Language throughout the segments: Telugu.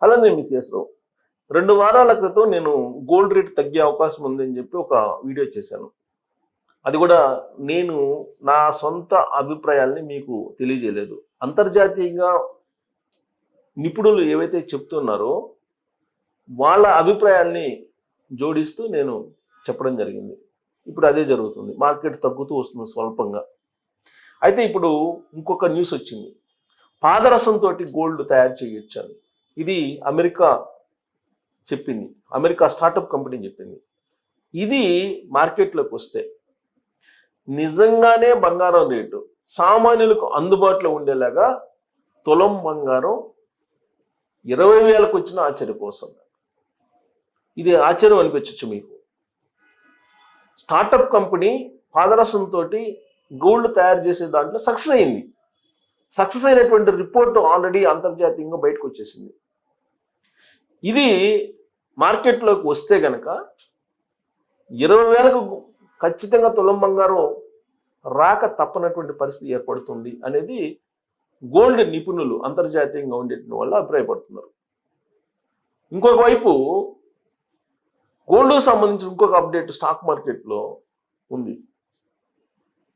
అలానే మిస్ఎస్ 2 వారాల క్రితం నేను గోల్డ్ రేట్ తగ్గే అవకాశం ఉందని చెప్పి ఒక వీడియో చేశాను. అది కూడా నేను నా సొంత అభిప్రాయాల్ని మీకు తెలియజేయలేదు. అంతర్జాతీయంగా నిపుణులు ఏవైతే చెప్తున్నారో వాళ్ళ అభిప్రాయాల్ని జోడిస్తూ నేను చెప్పడం జరిగింది. ఇప్పుడు అదే జరుగుతుంది. మార్కెట్ తగ్గుతూ వస్తుంది స్వల్పంగా. అయితే ఇప్పుడు ఇంకొక న్యూస్ వచ్చింది. పాదరసంతో గోల్డ్ తయారు చేయొచ్చని. ఇది అమెరికా చెప్పింది. అమెరికా స్టార్టప్ కంపెనీ చెప్పింది. ఇది మార్కెట్లోకి వస్తే నిజంగానే బంగారం రేటు సామాన్యులకు అందుబాటులో ఉండేలాగా తులం బంగారం 20,000కు వచ్చిన ఆశ్చర్యపోతుంది. ఇది ఆశ్చర్యం అనిపించవచ్చు మీకు. స్టార్టప్ కంపెనీ పాదరసంతో గోల్డ్ తయారు చేసే దాంట్లో సక్సెస్ అయింది. సక్సెస్ అయినటువంటి రిపోర్ట్ ఆల్రెడీ అంతర్జాతీయంగా బయటకు వచ్చేసింది. ఇది మార్కెట్లోకి వస్తే గనక 20,000కు ఖచ్చితంగా తులం బంగారం రాక తప్పనటువంటి పరిస్థితి ఏర్పడుతుంది అనేది గోల్డ్ నిపుణులు అంతర్జాతీయంగా ఉండేటువంటి వాళ్ళు అభిప్రాయపడుతున్నారు. ఇంకొక వైపు గోల్డ్కు సంబంధించిన ఇంకొక అప్డేట్ స్టాక్ మార్కెట్లో ఉంది.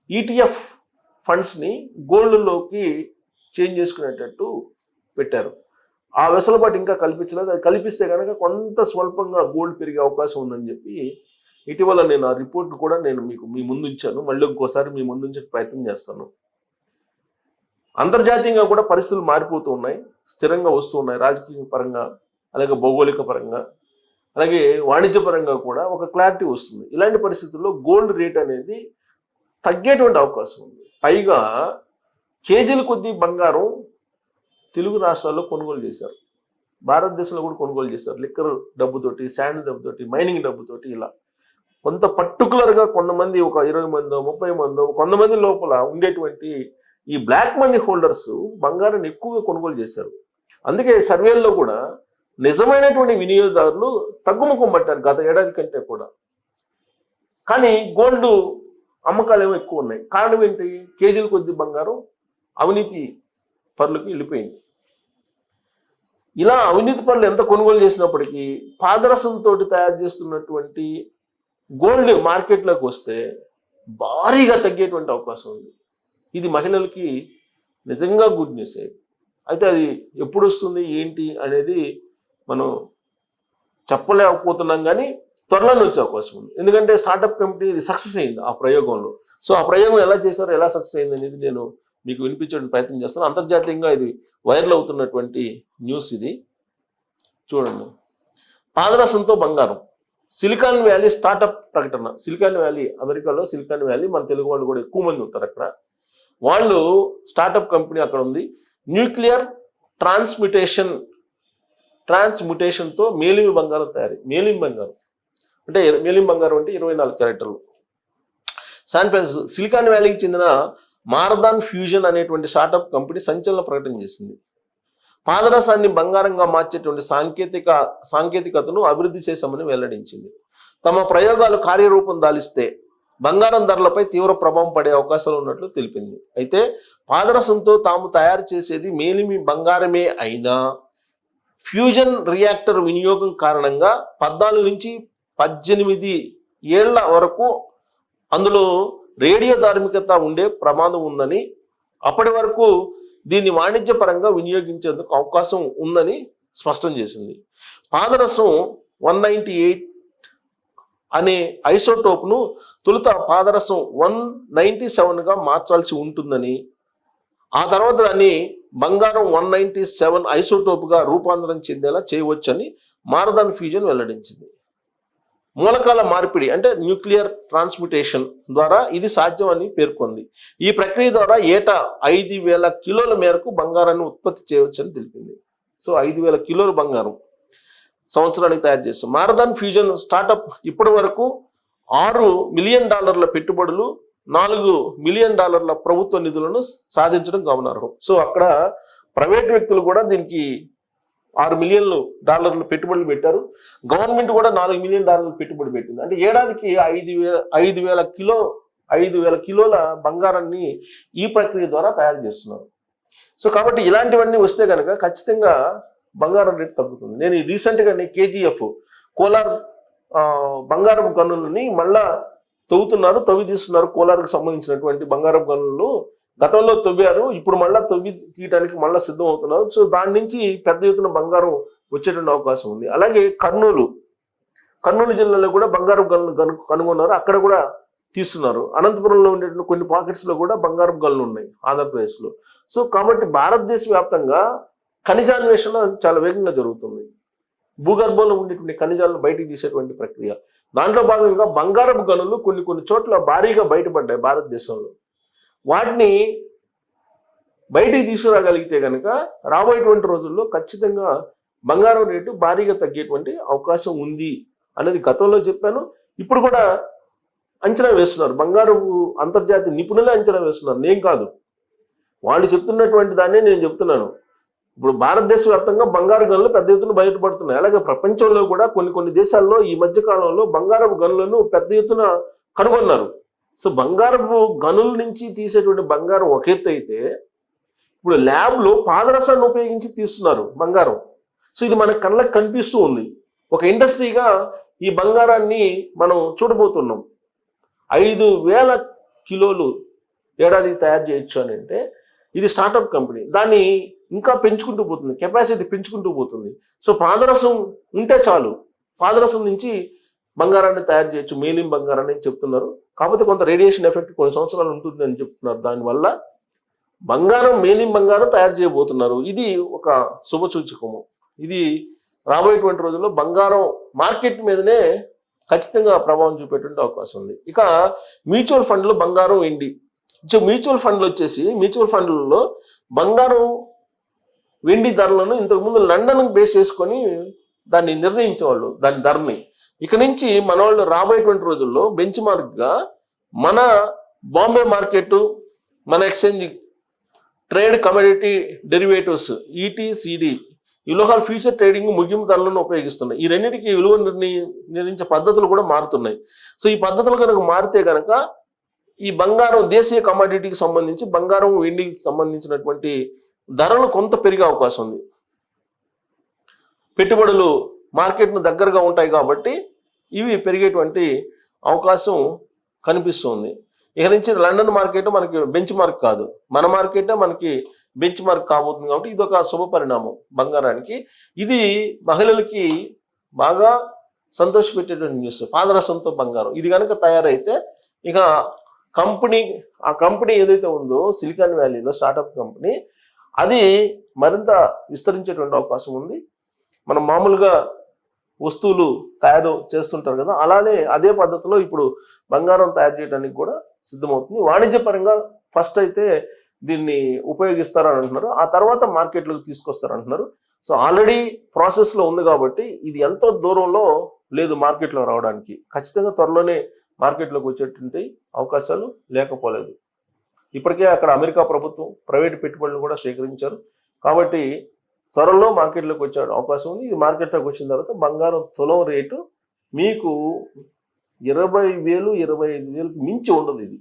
ఈటీఎఫ్ ఫండ్స్ని గోల్డ్లోకి చేంజ్ చేసుకునేటట్టు పెట్టారు. ఆ వెసులుబాటు ఇంకా కల్పించలేదు. అది కల్పిస్తే కనుక కొంత స్వల్పంగా గోల్డ్ పెరిగే అవకాశం ఉందని చెప్పి ఇటీవల నేను ఆ రిపోర్ట్ కూడా నేను మీ ముందు ఉంచాను. మళ్ళీ ఇంకోసారి మీ ముందు ఉంచే ప్రయత్నం చేస్తాను. అంతర్జాతీయంగా కూడా పరిస్థితులు మారిపోతూ ఉన్నాయి, స్థిరంగా వస్తూ ఉన్నాయి. రాజకీయ పరంగా, అలాగే భౌగోళిక పరంగా, అలాగే వాణిజ్యపరంగా కూడా ఒక క్లారిటీ వస్తుంది. ఇలాంటి పరిస్థితుల్లో గోల్డ్ రేట్ అనేది తగ్గేటువంటి అవకాశం ఉంది. పైగా కేజీల కొద్దీ బంగారం తెలుగు రాష్ట్రాల్లో కొనుగోలు చేశారు, భారతదేశంలో కూడా కొనుగోలు చేశారు. లిక్కర్ డబ్బుతోటి, శాండ్ డబ్బుతోటి, మైనింగ్ డబ్బుతోటి. ఇలా కొంత పర్టికులర్గా కొంతమంది ఒక 20 మందో 30 మందో కొంతమంది లోపల ఉండేటువంటి ఈ బ్లాక్ మనీ హోల్డర్స్ బంగారాన్ని ఎక్కువగా కొనుగోలు చేశారు. అందుకే సర్వేల్లో కూడా నిజమైనటువంటి వినియోగదారులు తగ్గుముఖం పట్టారు గత ఏడాది కంటే కూడా. కానీ గోల్డ్ అమ్మకాలు ఏమో ఎక్కువ ఉన్నాయి. కారణం ఏంటి? కేజీల కొద్ది బంగారం అవినీతి పరులకు వెళ్ళిపోయింది. ఇలా అవినీతి పరులు ఎంత కొనుగోలు చేసినప్పటికీ పాదరసంతో తయారు చేస్తున్నటువంటి గోల్డ్ మార్కెట్లోకి వస్తే భారీగా తగ్గేటువంటి అవకాశం ఉంది. ఇది మహిళలకి నిజంగా గుడ్ న్యూస్. అయితే అది ఎప్పుడు వస్తుంది ఏంటి అనేది మనం చెప్పలేకపోతున్నాం, కానీ త్వరలోనే వచ్చే అవకాశం ఉంది. ఎందుకంటే స్టార్టప్ కంపెనీ ఇది సక్సెస్ అయింది ఆ ప్రయోగంలో. సో ఆ ప్రయోగం ఎలా చేశారో, ఎలా సక్సెస్ అయింది అనేది నేను మీకు వినిపించడానికి ప్రయత్నం చేస్తాను. అంతర్జాతీయంగా ఇది వైరల్ అవుతున్నటువంటి న్యూస్ ఇది. చూడండి, పాదరసంతో బంగారం. సిలికాన్ వ్యాలీ స్టార్టప్ ప్రకటన. సిలికాన్ వ్యాలీ, అమెరికాలో సిలికాన్ వ్యాలీ, మన తెలుగు వాళ్ళు కూడా ఎక్కువ మంది ఉంటారు అక్కడ. వాళ్ళు స్టార్టప్ కంపెనీ అక్కడ ఉంది. న్యూక్లియర్ ట్రాన్స్మ్యుటేషన్తో మేలిమి బంగారం తయారీ. మేలిమి బంగారం అంటే 24 క్యారెక్టర్లు. సిలికాన్ వ్యాలీకి చెందిన మారథాన్ ఫ్యూజన్ అనేటువంటి స్టార్టప్ కంపెనీ సంచలన ప్రకటన చేసింది. పాదరసాన్ని బంగారంగా మార్చేటువంటి సాంకేతికతను అభివృద్ధి చేశామని వెల్లడించింది. తమ ప్రయోగాలు కార్యరూపం దాలిస్తే బంగారం ధరలపై తీవ్ర ప్రభావం పడే అవకాశాలు ఉన్నట్లు తెలిపింది. అయితే పాదరసంతో తాము తయారు చేసేది మేలిమి బంగారమే అయినా ఫ్యూజన్ రియాక్టర్ వినియోగం కారణంగా 14 నుంచి 18 ఏళ్ల వరకు అందులో రేడియో ధార్మికత ఉండే ప్రమాదం ఉందని, అప్పటి వరకు దీన్ని వాణిజ్యపరంగా వినియోగించేందుకు అవకాశం ఉందని స్పష్టం చేసింది. పాదరసం 198 అనే ఐసోటోప్ను తొలుత పాదరసం 197గా మార్చాల్సి ఉంటుందని, ఆ తర్వాత దాన్ని బంగారం 197 ఐసోటోప్గా రూపాంతరం చెందేలా చేయవచ్చని మారథాన్ ఫ్యూజన్ వెల్లడించింది. మూలకాల మార్పిడి అంటే న్యూక్లియర్ ట్రాన్స్మ్యుటేషన్ ద్వారా ఇది సాధ్యం అని పేర్కొంది. ఈ ప్రక్రియ ద్వారా ఏటా 5,000 కిలోల మేరకు బంగారాన్ని ఉత్పత్తి చేయవచ్చని తెలిపింది. సో 5,000 కిలోల బంగారం సంవత్సరానికి తయారు చేస్తాం. మారథాన్ ఫ్యూజన్ స్టార్టప్ ఇప్పటి వరకు $6 మిలియన్ పెట్టుబడులు, $4 మిలియన్ ప్రభుత్వ నిధులను సాధించడం గమనార్హం. సో అక్కడ ప్రైవేట్ వ్యక్తులు కూడా దీనికి $6 మిలియన్ పెట్టుబడులు పెట్టారు. గవర్నమెంట్ కూడా $4 మిలియన్ పెట్టుబడి పెట్టింది. అంటే ఏడాదికి 5,000 కిలోల బంగారాన్ని ఈ ప్రక్రియ ద్వారా తయారు చేస్తున్నారు. సో కాబట్టి ఇలాంటివన్నీ వస్తే కనుక ఖచ్చితంగా బంగారం రేటు తగ్గుతుంది. నేను రీసెంట్గానే కేజీఎఫ్ కోలార్ బంగారం గనులని మళ్ళా తవ్వి తీస్తున్నారు. కోలార్కి సంబంధించినటువంటి బంగారం గనులను గతంలో తవ్వారు, ఇప్పుడు మళ్ళా తవ్వి తీయడానికి మళ్ళా సిద్ధం అవుతున్నారు. సో దాని నుంచి పెద్ద ఎత్తున బంగారం వచ్చేటువంటి అవకాశం ఉంది. అలాగే కర్నూలు జిల్లాలో కూడా బంగారం గనులు కనుగొన్నారు, అక్కడ కూడా తీస్తున్నారు. అనంతపురంలో ఉండేటువంటి కొన్ని పాకెట్స్ లో కూడా బంగారం గనులు ఉన్నాయి ఆంధ్రప్రదేశ్లో. సో కాబట్టి భారతదేశ వ్యాప్తంగా ఖనిజాన్వేషణ చాలా వేగంగా జరుగుతుంది. భూగర్భంలో ఉండేటువంటి ఖనిజాలను బయటికి తీసేటువంటి ప్రక్రియ. దాంట్లో భాగంగా బంగారపు గనులు కొన్ని చోట్ల భారీగా బయటపడ్డాయి భారతదేశంలో. వాటిని బయటికి తీసుకురాగలిగితే కనుక రాబోయేటువంటి రోజుల్లో ఖచ్చితంగా బంగారం రేటు భారీగా తగ్గేటువంటి అవకాశం ఉంది అనేది గతంలో చెప్పాను. ఇప్పుడు కూడా అంచనా వేస్తున్నారు, బంగారు అంతర్జాతీయ నిపుణులే అంచనా వేస్తున్నారు, నేను కాదు. వాళ్ళు చెప్తున్నటువంటి దాన్నే నేను చెప్తున్నాను. ఇప్పుడు భారతదేశ వ్యాప్తంగా బంగారు గనులు పెద్ద ఎత్తున బయటపడుతున్నాయి. అలాగే ప్రపంచంలో కూడా కొన్ని దేశాల్లో ఈ మధ్య కాలంలో బంగారపు గనులను పెద్ద ఎత్తున కనుగొన్నారు. సో బంగారపు గనుల నుంచి తీసేటువంటి బంగారం ఒక ఎత్తు అయితే, ఇప్పుడు ల్యాబ్లో పాదరసాన్ని ఉపయోగించి తీస్తున్నారు బంగారం. సో ఇది మన కళ్ళకి కనిపిస్తూ ఉంది. ఒక ఇండస్ట్రీగా ఈ బంగారాన్ని మనం చూడబోతున్నాం. 5,000 కిలోలు ఏడాదికి తయారు చేయొచ్చు అని అంటే ఇది స్టార్టప్ కంపెనీ. దాన్ని ఇంకా పెంచుకుంటూ పోతుంది, కెపాసిటీ పెంచుకుంటూ పోతుంది. సో పాదరసం ఉంటే చాలు, పాదరసం నుంచి బంగారాన్ని తయారు చేయొచ్చు, మేలిం బంగారాన్ని అని చెప్తున్నారు. కాకపోతే కొంత రేడియేషన్ ఎఫెక్ట్ కొన్ని సంవత్సరాలు ఉంటుంది అని చెప్తున్నారు. దానివల్ల మేలిం బంగారం తయారు చేయబోతున్నారు. ఇది ఒక శుభసూచకము. ఇది రాబోయేటువంటి రోజుల్లో బంగారం మార్కెట్ మీదనే ఖచ్చితంగా ప్రభావం చూపేటువంటి అవకాశం ఉంది. ఇక మ్యూచువల్ ఫండ్లు బంగారం వెండి. మ్యూచువల్ ఫండ్లు వచ్చేసి మ్యూచువల్ ఫండ్లలో బంగారం వెండి ధరలను ఇంతకుముందు లండన్ బేస్ చేసుకొని దాన్ని నిర్ణయించేవాళ్ళు, దాని ధరని. ఇక నుంచి మన వాళ్ళు రాబోయేటువంటి రోజుల్లో బెంచ్ మార్క్గా మన బాంబే మార్కెట్, మన exchange trade commodity derivatives ETCD ఇలోహాల్ ఫ్యూచర్ ట్రేడింగ్ ముగింపు ధరలను ఉపయోగిస్తున్నాయి. ఈ రెండింటికి విలువ నిర్ణయించే పద్ధతులు కూడా మారుతున్నాయి. సో ఈ పద్ధతులు కనుక మారితే కనుక ఈ బంగారం దేశీయ కమోడిటీకి సంబంధించి బంగారం వెండికి సంబంధించినటువంటి ధరలు కొంత పెరిగే అవకాశం ఉంది. పెట్టుబడులు మార్కెట్ను దగ్గరగా ఉంటాయి కాబట్టి ఇవి పెరిగేటువంటి అవకాశం కనిపిస్తుంది. ఇక నుంచి లండన్ మార్కెట్ మనకి బెంచ్ మార్క్ కాదు, మన మార్కెటే మనకి బెంచ్ మార్క్ కాబోతుంది. కాబట్టి ఇది ఒక శుభ పరిణామం బంగారానికి. ఇది మహిళలకి బాగా సంతోషపెట్టేటువంటి న్యూస్. పాదరసంతో బంగారం ఇది కనుక తయారైతే ఇక ఆ కంపెనీ ఏదైతే ఉందో సిలికాన్ వ్యాలీలో స్టార్టప్ కంపెనీ, అది మరింత విస్తరించేటువంటి అవకాశం ఉంది. మనం మామూలుగా వస్తువులు తయారు చేస్తుంటారు కదా, అలానే అదే పద్ధతిలో ఇప్పుడు బంగారం తయారు చేయడానికి కూడా సిద్ధమవుతుంది. వాణిజ్యపరంగా ఫస్ట్ అయితే దీన్ని ఉపయోగిస్తారని అంటున్నారు, ఆ తర్వాత మార్కెట్లోకి తీసుకొస్తారంటున్నారు. సో ఆల్రెడీ ప్రాసెస్లో ఉంది కాబట్టి ఇది ఎంతో దూరంలో లేదు మార్కెట్లో రావడానికి. ఖచ్చితంగా త్వరలోనే మార్కెట్లోకి వచ్చేటువంటి అవకాశాలు లేకపోలేదు. ఇప్పటికే అక్కడ అమెరికా ప్రభుత్వం ప్రైవేటు పెట్టుబడులు కూడా సేకరించారు. కాబట్టి త్వరలో మార్కెట్లోకి వచ్చే అవకాశం ఉంది. ఇది మార్కెట్లోకి వచ్చిన తర్వాత బంగారం తులం రేటు మీకు 20,000, 25,000కి మించి ఉండదు. ఇది